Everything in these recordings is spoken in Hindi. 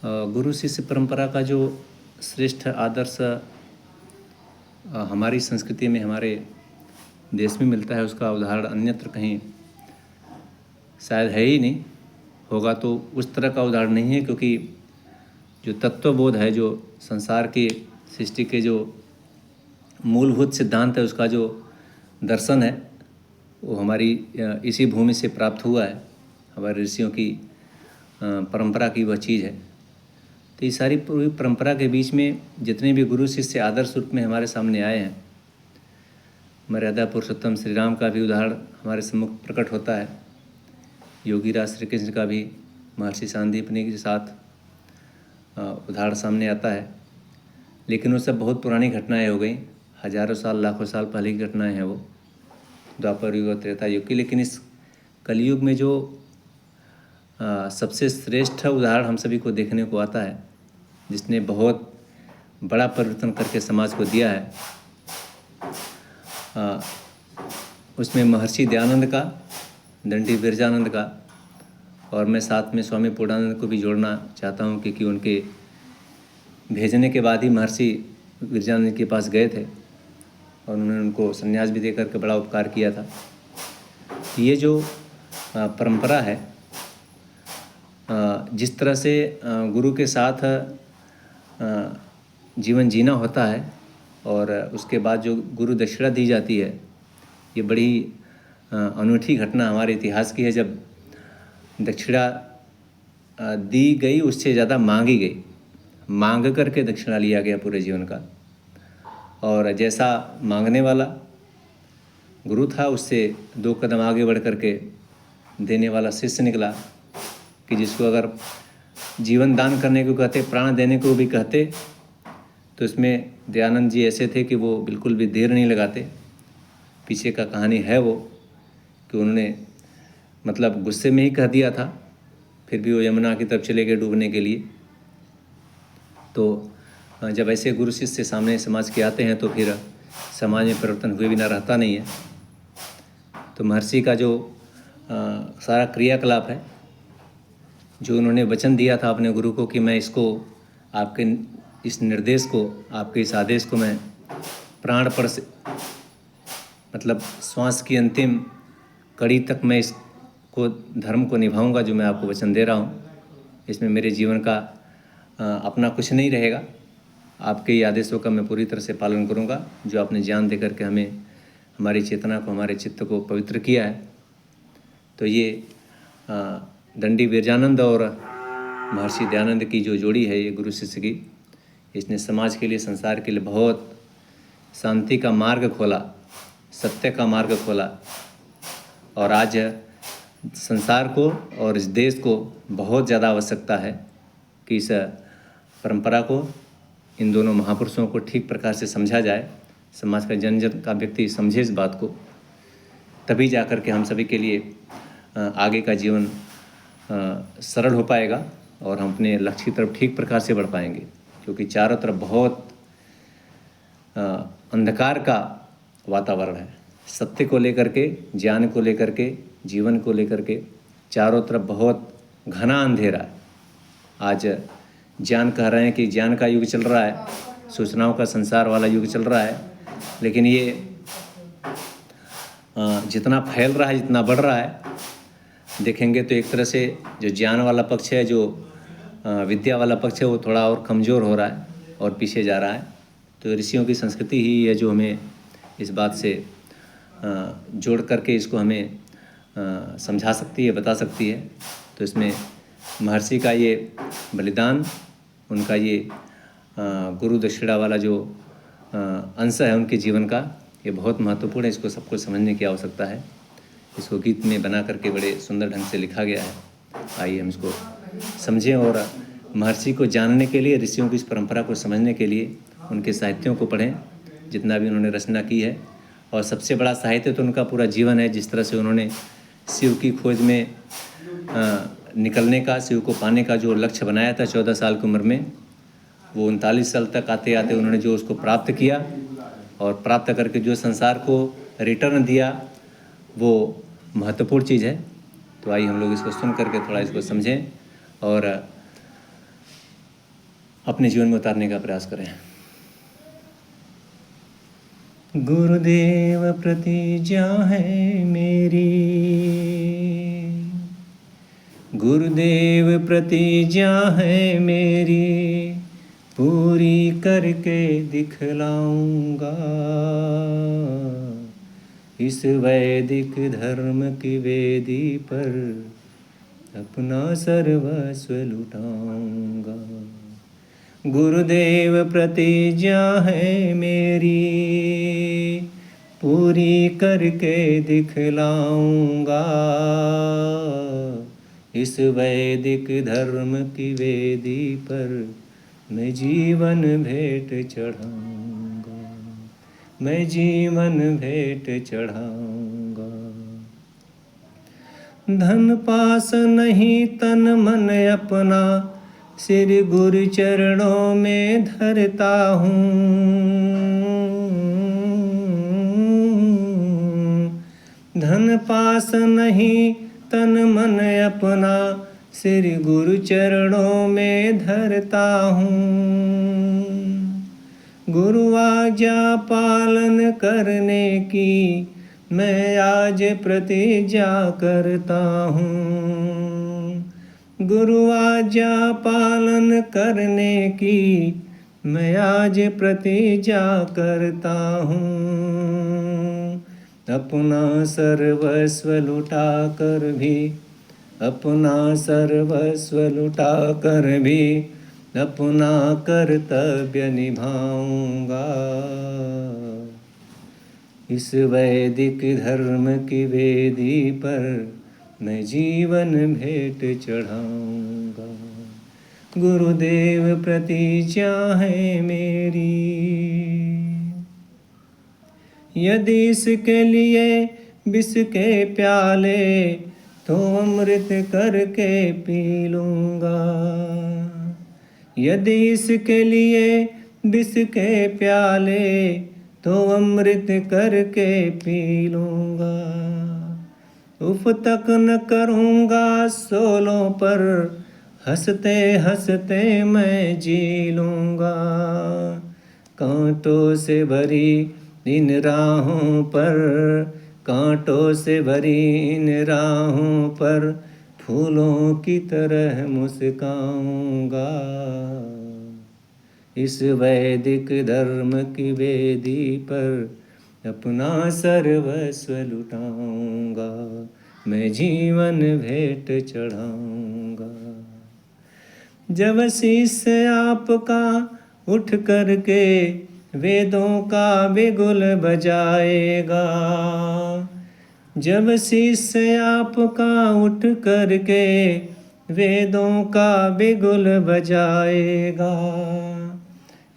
गुरु शिष्य परंपरा का जो श्रेष्ठ आदर्श हमारी संस्कृति में, हमारे देश में मिलता है, उसका उदाहरण अन्यत्र कहीं शायद है ही नहीं। होगा तो उस तरह का उदाहरण नहीं है, क्योंकि जो तत्वबोध है, जो संसार के सृष्टि के जो मूलभूत सिद्धांत है, उसका जो दर्शन है, वो हमारी इसी भूमि से प्राप्त हुआ है। हमारे ऋषियों की परंपरा की वह चीज़ है। तो ये सारी पूरी परंपरा के बीच में जितने भी गुरु शिष्य आदर्श रूप में हमारे सामने आए हैं, मर्यादा पुरुषोत्तम श्री राम का भी उदाहरण हमारे सम्मुख प्रकट होता है। योगीराज श्री कृष्ण का भी महर्षि सांदीपनि के साथ उदाहरण सामने आता है। लेकिन वो सब बहुत पुरानी घटनाएं हो गई, हजारों साल लाखों साल पहले की घटनाएं हैं वो, द्वापर युग और त्रेता युग की। लेकिन इस कलयुग में जो सबसे श्रेष्ठ उदाहरण हम सभी को देखने को आता है, जिसने बहुत बड़ा परिवर्तन करके समाज को दिया है, उसमें महर्षि दयानंद का, दंडी बिरजानंद का, और मैं साथ में स्वामी पूर्णानंद को भी जोड़ना चाहता हूँ, क्योंकि उनके भेजने के बाद ही महर्षि बिरजानंद के पास गए थे और उन्होंने उनको संन्यास भी देकर के बड़ा उपकार किया था। ये जो परंपरा है, जिस तरह से गुरु के साथ जीवन जीना होता है और उसके बाद जो गुरु दक्षिणा दी जाती है, ये बड़ी अनूठी घटना हमारे इतिहास की है। जब दक्षिणा दी गई, उससे ज़्यादा मांगी गई, मांग करके दक्षिणा लिया गया पूरे जीवन का। और जैसा मांगने वाला गुरु था, उससे 2 कदम आगे बढ़ करके देने वाला शिष्य निकला, कि जिसको अगर जीवन दान करने को कहते, प्राण देने को भी कहते, तो इसमें दयानंद जी ऐसे थे कि वो बिल्कुल भी देर नहीं लगाते। पीछे का कहानी है वो, कि उन्होंने मतलब गुस्से में ही कह दिया था, फिर भी वो यमुना की तरफ चले गए डूबने के लिए। तो जब ऐसे गुरु शिष्य सामने समाज के आते हैं, तो फिर समाज में परिवर्तन हुए बिना रहता नहीं है। तो महर्षि का जो सारा क्रियाकलाप है, जो उन्होंने वचन दिया था अपने गुरु को, कि मैं इसको, आपके इस निर्देश को, आपके इस आदेश को मैं प्राणपण से, मतलब श्वास की अंतिम कड़ी तक मैं इसको, धर्म को निभाऊंगा, जो मैं आपको वचन दे रहा हूँ। इसमें मेरे जीवन का अपना कुछ नहीं रहेगा, आपके ये आदेशों का मैं पूरी तरह से पालन करूँगा, जो आपने ज्ञान दे करके हमें, हमारी चेतना को, हमारे चित्त को पवित्र किया है। तो ये दंडी बिरजानंद और महर्षि दयानंद की जो जोड़ी है, ये गुरु शिष्य की, इसने समाज के लिए, संसार के लिए बहुत शांति का मार्ग खोला, सत्य का मार्ग खोला। और आज संसार को और इस देश को बहुत ज़्यादा आवश्यकता है कि इस परंपरा को, इन दोनों महापुरुषों को ठीक प्रकार से समझा जाए, समाज का जन जन का व्यक्ति समझे इस बात को, तभी जा कर के हम सभी के लिए आगे का जीवन सरल हो पाएगा और हम अपने लक्ष्य की तरफ ठीक प्रकार से बढ़ पाएंगे। क्योंकि चारों तरफ बहुत अंधकार का वातावरण है, सत्य को लेकर के, ज्ञान को लेकर के, जीवन को लेकर के चारों तरफ बहुत घना अंधेरा है। आज ज्ञान कह रहे हैं कि ज्ञान का युग चल रहा है, सूचनाओं का संसार वाला युग चल रहा है, लेकिन ये जितना फैल रहा है, जितना बढ़ रहा है, देखेंगे तो एक तरह से जो ज्ञान वाला पक्ष है, जो विद्या वाला पक्ष है, वो थोड़ा और कमज़ोर हो रहा है और पीछे जा रहा है। तो ऋषियों की संस्कृति ही है जो हमें इस बात से जोड़ करके इसको हमें समझा सकती है, बता सकती है। तो इसमें महर्षि का ये बलिदान, उनका ये गुरु दक्षिणा वाला जो अंश है उनके जीवन का, ये बहुत महत्वपूर्ण है। इसको सबको समझने की आवश्यकता है। इसको गीत में बना करके बड़े सुंदर ढंग से लिखा गया है। आइए हम इसको समझें और महर्षि को जानने के लिए, ऋषियों की इस परंपरा को समझने के लिए उनके साहित्यों को पढ़ें, जितना भी उन्होंने रचना की है। और सबसे बड़ा साहित्य तो उनका पूरा जीवन है। जिस तरह से उन्होंने शिव की खोज में निकलने का, शिव को पाने का जो लक्ष्य बनाया था 14 साल की उम्र में, वो 39 साल तक आते आते उन्होंने जो उसको प्राप्त किया, और प्राप्त करके जो संसार को रिटर्न दिया, वो महत्वपूर्ण चीज़ है। तो आइए हम लोग इसको सुन करके थोड़ा इसको समझें और अपने जीवन में उतारने का प्रयास करें। गुरुदेव प्रतिज्ञा है मेरी, गुरुदेव प्रतिज्ञा है मेरी, पूरी करके दिखलाऊंगा इस वैदिक धर्म की वेदी पर अपना सर्वस्व लुटाऊंगा। गुरुदेव प्रतिज्ञा है मेरी, पूरी करके दिखलाऊंगा इस वैदिक धर्म की वेदी पर मैं जीवन भेंट चढ़ाऊंगा, मैं जीवन भेंट चढ़ाऊंगा। धन पास नहीं तन मन अपना श्री गुरु चरणों में धरता हूँ। धन पास नहीं तन मन अपना श्री गुरु चरणों में धरता हूँ। गुरु आज्ञा पालन करने की मैं आज प्रतिज्ञा करता हूँ। गुरु आज्ञा पालन करने की मैं आज प्रतिज्ञा करता हूँ। अपना सर्वस्व लुटा कर भी, अपना सर्वस्व लुटा कर भी अपना कर्तव्य निभाऊंगा इस वैदिक धर्म की वेदी पर मैं जीवन भेंट चढ़ाऊंगा। गुरुदेव प्रतिज्ञा है मेरी, यदि इसके लिए विष के प्याले तो अमृत करके पी लूँगा। यदि इसके लिए विष के प्याले तो अमृत करके पी लूँगा। उफ तक न करूँगा सोलों पर, हंसते हंसते मैं जी लूँगा। कांटों से भरी इन राहों पर, कांटों से भरी इन राहों पर फूलों की तरह मुस्काऊंगा इस वैदिक धर्म की वेदी पर अपना सर्वस्व लुटाऊंगा, मैं जीवन भेंट चढ़ाऊंगा। जब शीश आपका उठ करके वेदों का बिगुल बजाएगा, जब शीश आपका उठ करके वेदों का बिगुल बजाएगा,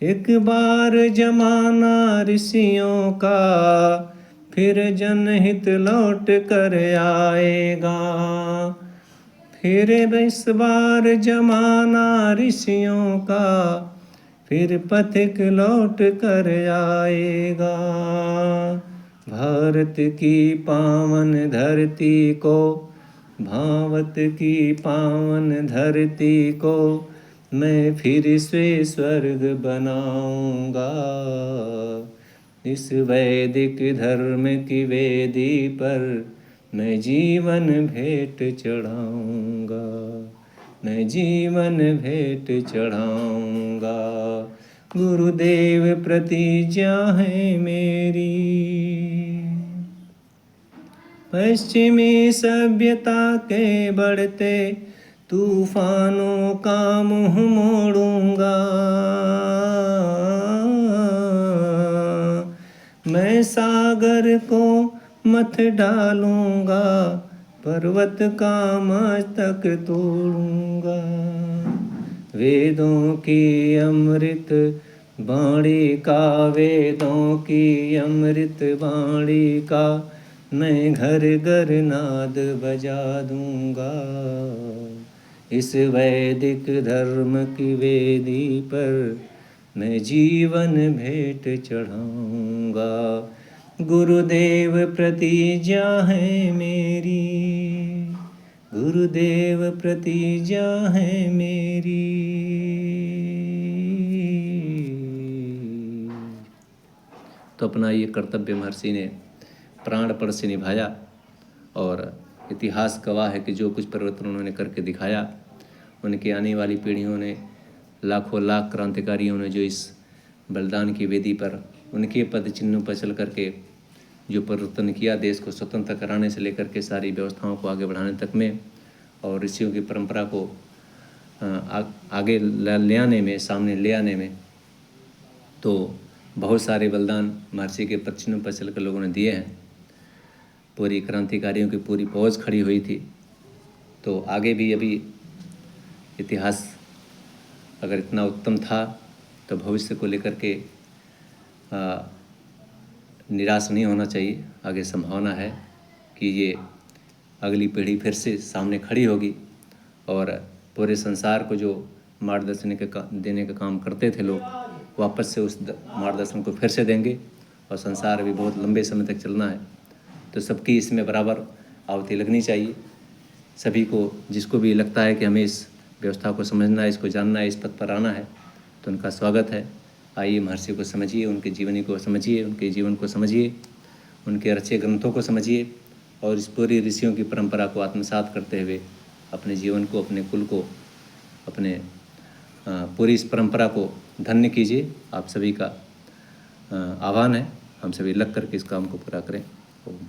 एक बार जमाना ऋषियों का फिर जनहित लौट कर आएगा। फिर इस बार जमाना ऋषियों का फिर पथिक लौट कर आएगा। भारत की पावन धरती को, भावत की पावन धरती को मैं फिर से स्वर्ग बनाऊंगा इस वैदिक धर्म की वेदी पर मैं जीवन भेंट चढ़ाऊंगा, मैं जीवन भेंट चढ़ाऊंगा। गुरुदेव प्रतिज्ञा है मेरी, पश्चिमी सभ्यता के बढ़ते तूफानों का मुंह मोड़ूंगा। मैं सागर को मत डालूंगा, पर्वत का मस्तक तोड़ूंगा। वेदों की अमृत वाणी का, वेदों की अमृत वाणी का मैं घर घर नाद बजा दूंगा इस वैदिक धर्म की वेदी पर मैं जीवन भेंट चढ़ाऊंगा। गुरुदेव प्रतिज्ञा है मेरी, गुरुदेव प्रतिज्ञा है मेरी। तो अपना ये कर्तव्य महर्षि ने प्राणपण से निभाया और इतिहास गवाह है कि जो कुछ परिवर्तन उन्होंने करके दिखाया, उनके आने वाली पीढ़ियों ने, लाखों लाख क्रांतिकारियों ने जो इस बलिदान की वेदी पर उनके पद चिन्हों पर चल करके जो परिवर्तन किया, देश को स्वतंत्र कराने से लेकर के सारी व्यवस्थाओं को आगे बढ़ाने तक में, और ऋषियों की परंपरा को आगे ले आने में, सामने ले आने में, तो बहुत सारे बलिदान महर्षि के पद चिन्हों पर चल कर लोगों ने दिए हैं। पूरी क्रांतिकारियों की पूरी फौज खड़ी हुई थी। तो आगे भी अभी इतिहास अगर इतना उत्तम था तो भविष्य को लेकर के निराश नहीं होना चाहिए। आगे संभावना है कि ये अगली पीढ़ी फिर से सामने खड़ी होगी और पूरे संसार को जो मार्गदर्शन देने का काम करते थे लोग, वापस से उस मार्गदर्शन को फिर से देंगे और संसार भी बहुत लंबे समय तक चलना है। तो सबकी इसमें बराबर आहुति लगनी चाहिए। सभी को, जिसको भी लगता है कि हमें इस व्यवस्था को समझना है, इसको जानना है, इस पद पर आना है, तो उनका स्वागत है। आइए महर्षि को समझिए, उनके जीवनी को समझिए, उनके जीवन को समझिए, उनके रचे ग्रंथों को समझिए और इस पूरी ऋषियों की परंपरा को आत्मसात करते हुए अपने जीवन को, अपने कुल को, अपने पूरी इस परंपरा को धन्य कीजिए। आप सभी का आह्वान है, हम सभी लग करके इस काम को पूरा करें। ओम।